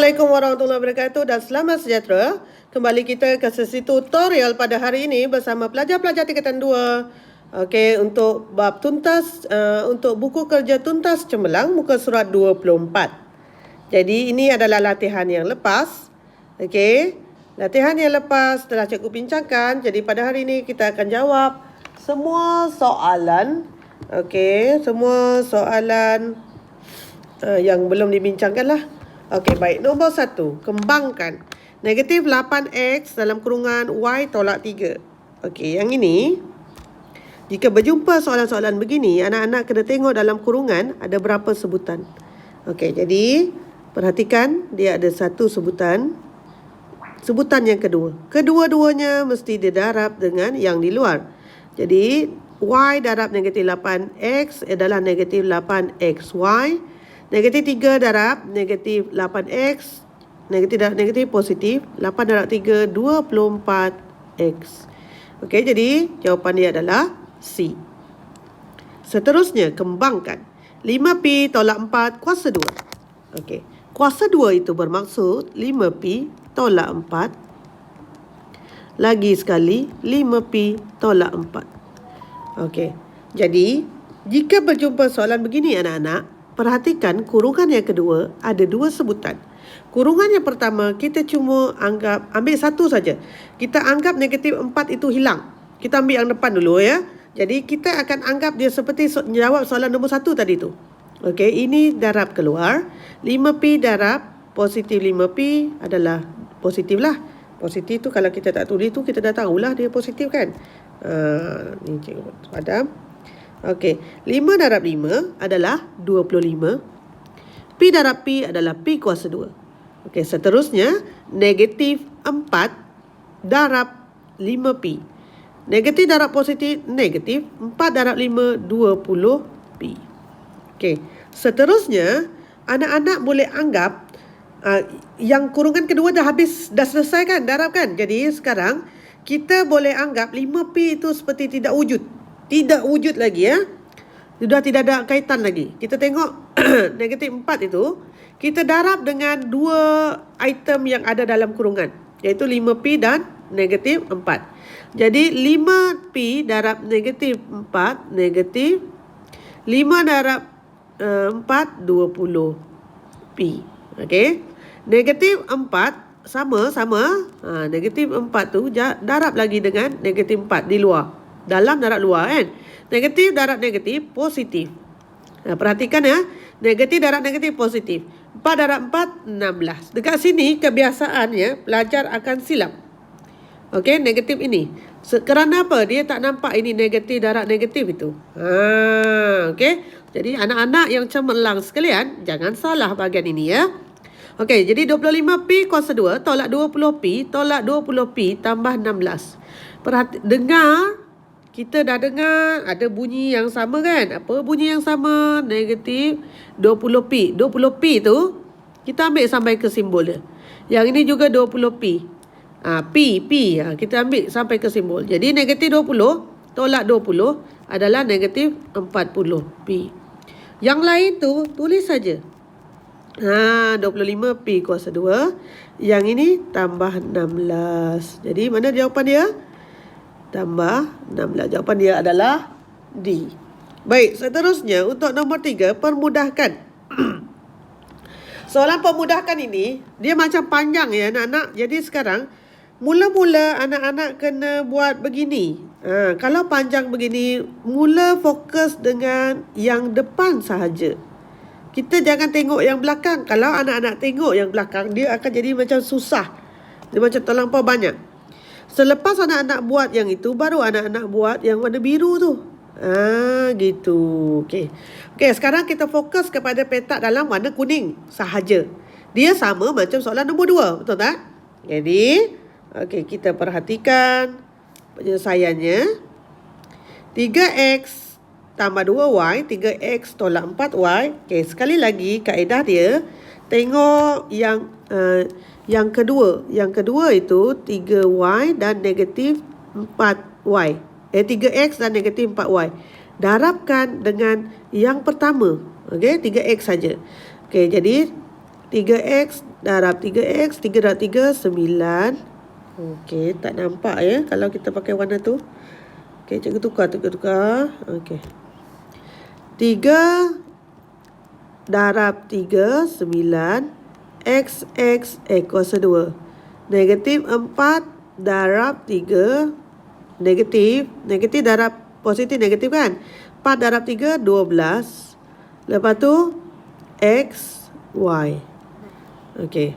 Assalamualaikum warahmatullahi wabarakatuh dan selamat sejahtera. Kembali kita ke sesi tutorial pada hari ini bersama pelajar-pelajar tingkatan 2. Okey, untuk bab tuntas, untuk buku kerja tuntas cemerlang muka surat 24. Jadi ini adalah latihan yang lepas. Okey, latihan yang lepas telah cikgu bincangkan. Jadi pada hari ini kita akan jawab semua soalan. Okey, semua soalan yang belum dibincangkan lah. Okey, baik. Nombor 1, kembangkan. Negatif 8x dalam kurungan y tolak 3. Okey, yang ini, jika berjumpa soalan-soalan begini, anak-anak kena tengok dalam kurungan ada berapa sebutan. Okey, jadi perhatikan dia ada satu sebutan. Sebutan yang kedua. Kedua-duanya mesti didarab dengan yang di luar. Jadi, y darab negatif 8x adalah negatif 8xy. Negatif 3 darab negatif 8x. Negatif darab negatif positif. 8 darab 3, 24x. Okey, jadi jawapan dia adalah C. Seterusnya, kembangkan. 5pi tolak 4 kuasa 2. Okey, kuasa 2 itu bermaksud 5pi tolak 4. Lagi sekali, 5pi tolak 4. Okey, jadi jika berjumpa soalan begini anak-anak, perhatikan kurungan yang kedua ada dua sebutan. Kurungan yang pertama kita cuma ambil satu saja. Kita anggap negatif 4 itu hilang. Kita ambil yang depan dulu ya. Jadi kita akan anggap dia seperti jawab soalan nombor 1 tadi tu. Okey, ini darab keluar. 5pi darab positif 5pi adalah positif lah. Positif tu kalau kita tak tulis tu kita dah tahulah dia positif kan. Ni cikgu padam. Okey, 5 darab 5 adalah 25. Pi darab pi adalah pi kuasa 2. Okey, seterusnya negatif 4 darab 5pi. Negatif darab positif negatif. 4 darab 5, 20pi. Okey, seterusnya anak-anak boleh anggap yang kurungan kedua dah selesai kan, darab kan. Jadi sekarang kita boleh anggap 5pi itu seperti tidak wujud. Tidak wujud lagi ya. Sudah tidak ada kaitan lagi. Kita tengok negatif 4 itu, kita darab dengan dua item yang ada dalam kurungan, iaitu 5pi dan negatif 4. Jadi 5pi darab negatif 4, negatif 5 darab 4, 20pi. Okey. Negatif 4 sama. Negatif 4 tu darab lagi dengan negatif 4 di luar. Dalam darab luar kan. Negatif darab negatif positif. Perhatikan ya. Negatif darab negatif positif. 4 darab 4, 16. Dekat sini kebiasaannya pelajar akan silap. Okey, negatif ini. Kerana apa? Dia tak nampak ini negatif darab negatif itu. Okey. Jadi anak-anak yang cemerlang sekalian, jangan salah bahagian ini ya. Okey, jadi 25pi kuasa 2 tolak 20pi tolak 20pi tambah 16. Dengar. Kita dah dengar ada bunyi yang sama kan? Apa bunyi yang sama? Negatif 20pi. 20pi tu kita ambil sampai ke simbol dia. Yang ini juga 20pi. Pi. Kita ambil sampai ke simbol. Jadi negatif 20 tolak 20 adalah negatif 40pi. Yang lain tu tulis saja. 25pi kuasa 2. Yang ini tambah 16. Jadi mana jawapan dia? Tambah 16. Jawapan dia adalah D. Baik, seterusnya untuk nombor 3, permudahkan. Soalan permudahkan ini, dia macam panjang ya anak-anak. Jadi sekarang, mula-mula anak-anak kena buat begini. Kalau panjang begini, mula fokus dengan yang depan sahaja. Kita jangan tengok yang belakang. Kalau anak-anak tengok yang belakang, dia akan jadi macam susah. Dia macam terlampau banyak. Selepas anak-anak buat yang itu, baru anak-anak buat yang warna biru tu. Gitu. Okey, sekarang kita fokus kepada petak dalam warna kuning sahaja. Dia sama macam soalan nombor 2, betul tak? Jadi, kita perhatikan penyelesaiannya. 3x tambah 2y, 3x tolak 4y. Okey, sekali lagi kaedah dia, tengok yang kedua. Yang kedua itu 3y dan negatif 4y. 3x dan negatif 4y. Darabkan dengan yang pertama. Okey, 3x saja. Okey, jadi 3x darab 3X, 3 darab 3, 9. Okey, tak nampak ya kalau kita pakai warna tu. Okey, cikgu tukar. Okey. 3 darab 3, 9. X kuasa 2. Negatif 4 darab 3. Negatif darab positif negatif kan. 4 darab 3, 12. Lepas tu X, Y. Okey.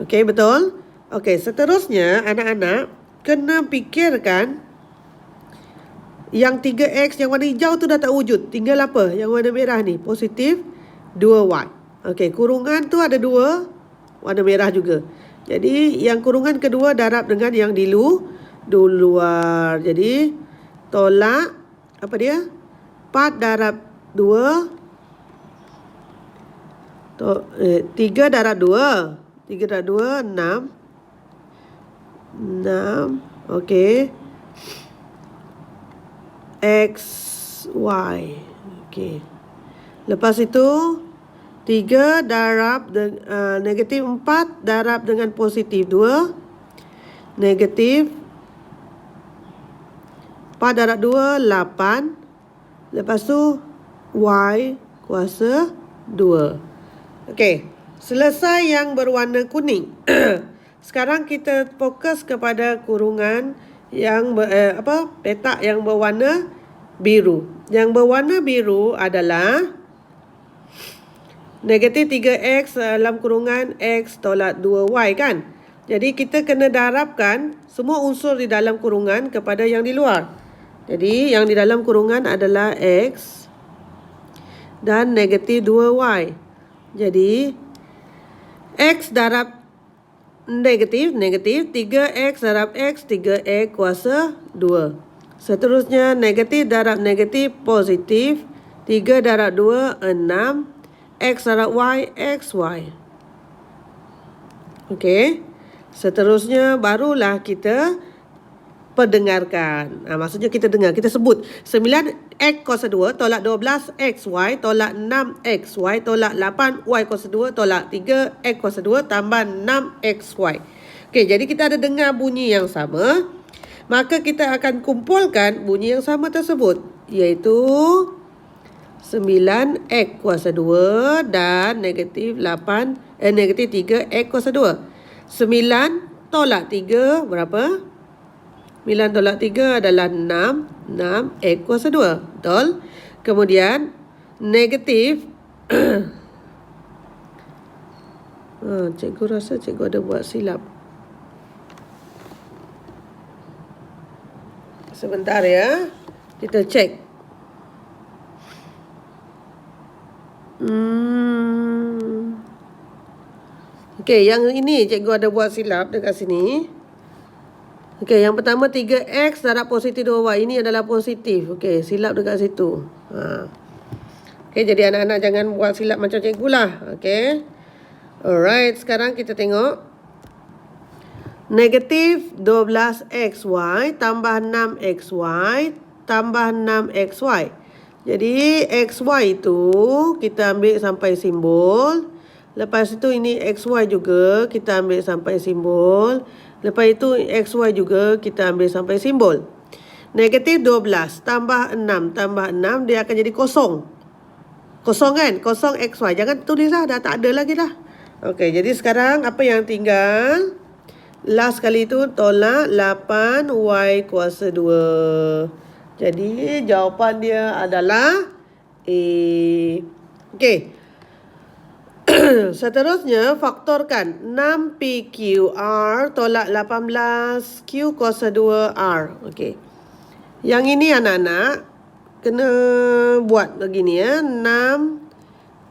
Okey, betul? Okey, seterusnya anak-anak kena fikirkan yang 3X yang warna hijau tu dah tak wujud. Tinggal apa? Yang warna merah ni, positif 2Y. Okey, kurungan tu ada 2, warna merah juga. Jadi yang kurungan kedua darab dengan yang di luar. Jadi tolak apa dia? 4 darab 2. 3 darab 2. 3 darab 2, 6. 6. Okey. X, Y. Okey. Lepas itu 3 darab negatif 4 darab dengan positif 2. Negatif 4 darab 2, 8. Lepas tu Y kuasa 2. Okey. Selesai yang berwarna kuning. Sekarang kita fokus kepada kurungan yang petak yang berwarna biru. Yang berwarna biru adalah negatif 3X dalam kurungan X tolak 2Y kan. Jadi kita kena darabkan semua unsur di dalam kurungan kepada yang di luar. Jadi yang di dalam kurungan adalah X dan negatif 2Y. Jadi X darab negatif 3X darab X, 3X kuasa 2. Seterusnya negatif darab negatif positif, 3 darab 2, 6. X darab Y, XY. Okey. Seterusnya barulah kita perdengarkan. Maksudnya kita dengar, kita sebut 9X kuasa 2 tolak 12XY tolak 6XY tolak 8Y kuasa 2 tolak 3X kuasa 2 tambah 6XY. Okey, jadi kita ada dengar bunyi yang sama. Maka kita akan kumpulkan bunyi yang sama tersebut, iaitu 9X kuasa 2 dan negatif 3X kuasa 2. 9 tolak 3 berapa? 9 tolak 3 adalah 6. 6X kuasa 2. Betul? Kemudian negatif cikgu rasa cikgu ada buat silap. Sebentar ya. Kita cek. Okey, yang ini cikgu ada buat silap dekat sini. Okey, yang pertama 3X darab positif 2Y. Ini adalah positif. Okey, silap dekat situ. Okey, jadi anak-anak jangan buat silap macam cikgu lah. Okey. Alright, sekarang kita tengok. Negatif 12XY tambah 6XY tambah 6XY. Jadi XY itu kita ambil sampai simbol. Lepas itu ini XY juga kita ambil sampai simbol. Lepas itu XY juga kita ambil sampai simbol. Negatif 12 tambah 6 tambah 6 dia akan jadi kosong. Kosong kan? Kosong XY. Jangan tulis lah, dah tak ada lagi dah. Okey, jadi sekarang apa yang tinggal? Last kali itu tolak 8Y kuasa 2. Jadi jawapan dia adalah A. Okey. Seterusnya faktorkan 6PQR tolak 18Q kuasa 2R. Okey. Yang ini anak-anak kena buat begini ya.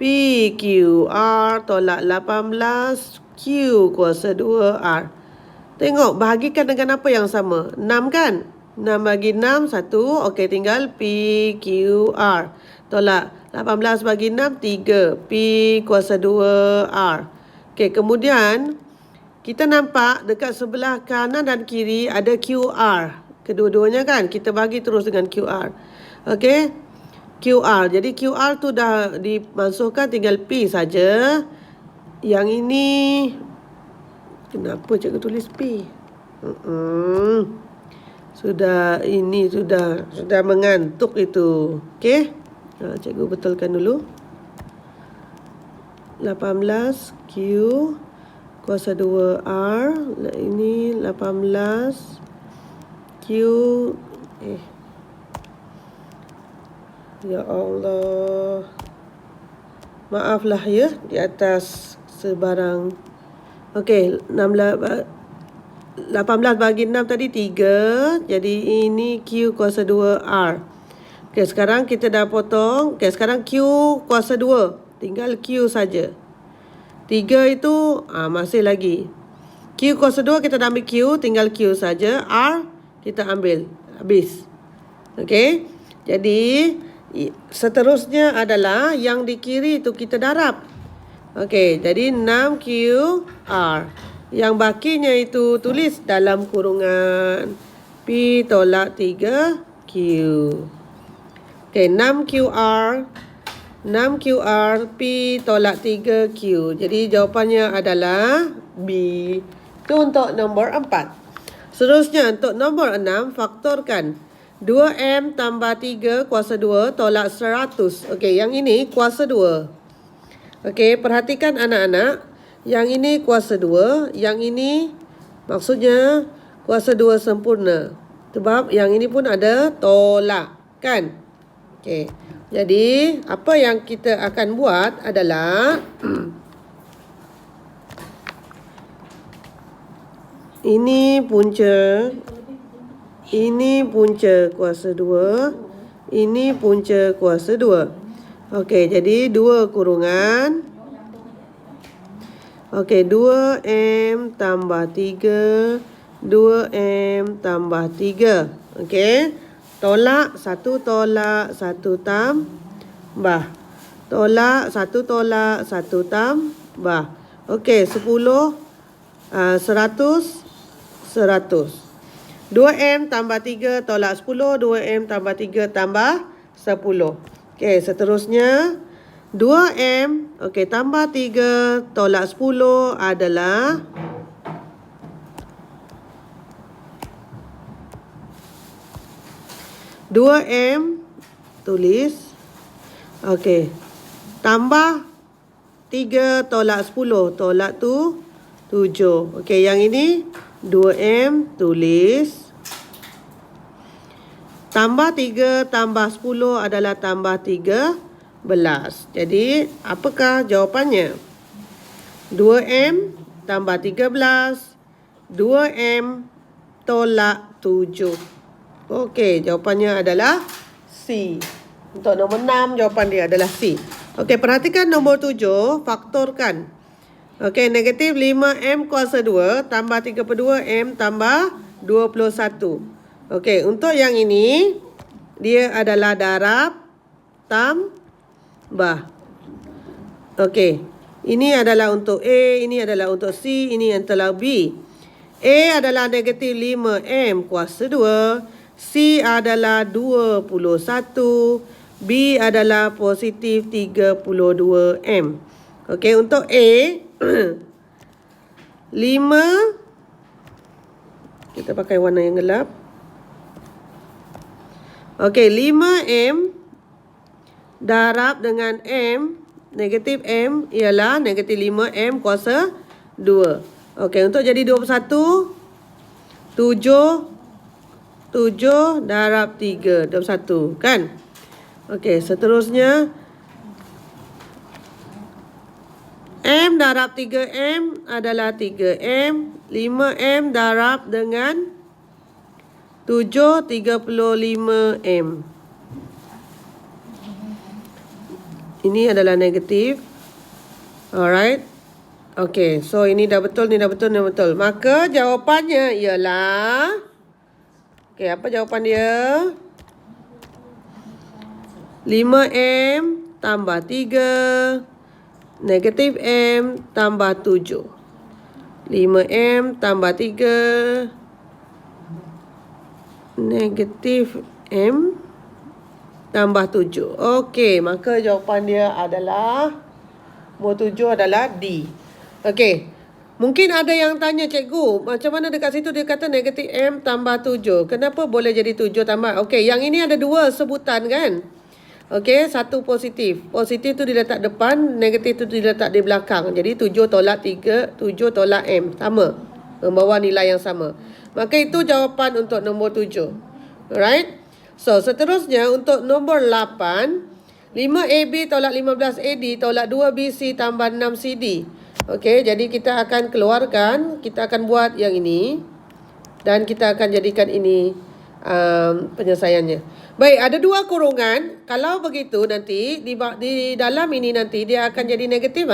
6PQR tolak 18Q kuasa 2R. Tengok, bahagikan dengan apa yang sama? 6 kan? 6 bagi 6, 1. Okey, tinggal PQR. Tolak 18 bagi 6, 3. P kuasa 2R. Okey, kemudian kita nampak dekat sebelah kanan dan kiri ada QR. Kedua-duanya kan? Kita bagi terus dengan QR. Okey, QR. Jadi QR tu dah dimasukkan, tinggal P saja. Yang ini kenapa cikgu tulis P? Sudah mengantuk itu. Okey. Cikgu betulkan dulu. 18 Q kuasa 2 R. Ini 18 Q. Ya Allah. Maaflah ya di atas sebarang. Okey, 18 bagi 6 tadi 3. Jadi ini Q kuasa 2 R. Okey, sekarang kita dah potong. Okey, sekarang Q kuasa 2. Tinggal Q saja. 3 itu masih lagi. Q kuasa 2 kita dah ambil Q. Tinggal Q saja. R kita ambil. Habis. Okey. Jadi seterusnya adalah yang di kiri itu kita darab. Okey. Jadi 6Q R. Yang bakinya itu tulis dalam kurungan. P tolak 3Q. Okey. 6QR. 6QR P tolak 3Q. Jadi jawapannya adalah B. Itu untuk nombor 4. Seterusnya untuk nombor 6, faktorkan 2M tambah 3 kuasa 2 tolak 100. Okey, yang ini kuasa 2. Okey, perhatikan anak-anak. Yang ini kuasa 2, yang ini maksudnya kuasa 2 sempurna. Sebab yang ini pun ada tolak, kan? Okey. Jadi, apa yang kita akan buat adalah ini punca kuasa 2, ini punca kuasa 2. Okey, jadi 2 kurungan. Okey, 2M tambah 3, 2M tambah 3. Okey. Tolak 1 tambah. Tolak 1 tolak 1 tambah. Okey, 10, 100. 2M tambah 3 tolak 10. 2M tambah 3 tambah 10. Okey, seterusnya 2M. Okey, tambah 3 tolak 10 adalah 2M. Tulis. Okey. Tambah 3 tolak 10. Tolak tu 7. Okey, yang ini 2M. Tulis. Tambah 3 tambah 10 adalah tambah 13. Jadi, apakah jawapannya? 2M tambah 13. 2M tolak 7. Okey, jawapannya adalah C. Untuk nombor 6, jawapan dia adalah C. Okey, perhatikan nombor 7, faktorkan. Okey, negatif 5M kuasa 2 tambah 32M tambah 21. Okey, untuk yang ini, dia adalah darab tambah. Okey, ini adalah untuk A, ini adalah untuk C, ini adalah B. A adalah negatif 5M kuasa 2. C adalah 21. B adalah positif 32M. Okey, untuk A 5. Kita pakai warna yang gelap. Okey, 5M darab dengan M, negatif M ialah negatif 5M kuasa 2. Okey, untuk jadi 21, 7 darab 3, 21, kan? Okey, seterusnya M darab 3M adalah 3M. 5M darab dengan 7, 35M. Ini adalah negatif. Alright. Okey, so ini dah betul, ni dah betul, ni dah betul. Maka jawapannya ialah... Okey, apa jawapan dia? 5M tambah 3, negatif M tambah 7. 5M tambah 3, negatif M tambah 7. Okey, maka jawapan dia adalah nombor 7 adalah D. Okey. Mungkin ada yang tanya, cikgu, macam mana dekat situ dia kata negatif M tambah 7. Kenapa boleh jadi 7 tambah? Okey, yang ini ada 2 sebutan kan? Okey, satu positif. Positif tu diletak depan, negatif tu diletak di belakang. Jadi 7 tolak 3, 7 tolak M. Sama. Membawa nilai yang sama. Maka itu jawapan untuk nombor 7. Alright? So, seterusnya untuk nombor 8, 5AB tolak 15AD tolak 2BC tambah 6CD. Okey, jadi kita akan keluarkan, kita akan buat yang ini dan kita akan jadikan ini penyelesaiannya. Baik, ada 2 kurungan. Kalau begitu nanti di dalam ini nanti dia akan jadi negatif.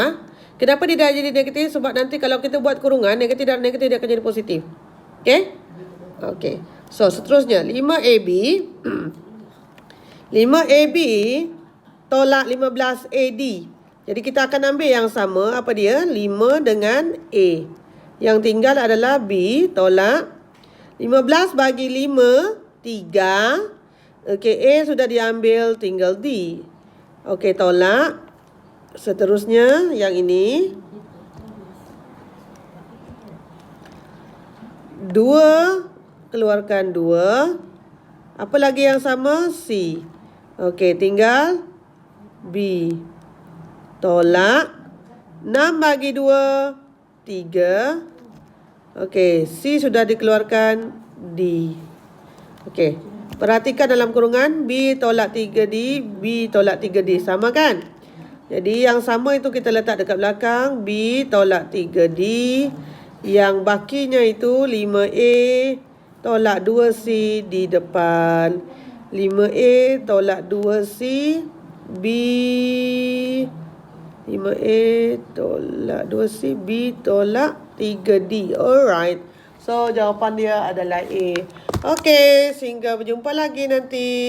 Kenapa dia dah jadi negatif? Sebab nanti kalau kita buat kurungan, negatif dan negatif dia akan jadi positif. Okey? Okey. So, seterusnya 5AB 5AB tolak 15AD. Jadi kita akan ambil yang sama. Apa dia? 5 dengan A. Yang tinggal adalah B tolak 15 bagi 5, 3. Okey, A sudah diambil, tinggal D. Okey, tolak. Seterusnya yang ini 2, keluarkan 2. Apa lagi yang sama? C. Okey, tinggal B. Tolak 6 bagi 2, 3. Okey, C sudah dikeluarkan, D. Okey, perhatikan dalam kurungan B tolak 3D, B tolak 3D. Sama kan? Jadi yang sama itu kita letak dekat belakang, B tolak 3D. Yang bakinya itu 5A tolak 2C di depan. 5A tolak 2C, B 5A tolak 2C, B tolak 3D. Alright. So, jawapan dia adalah A. Okey, sehingga berjumpa lagi nanti.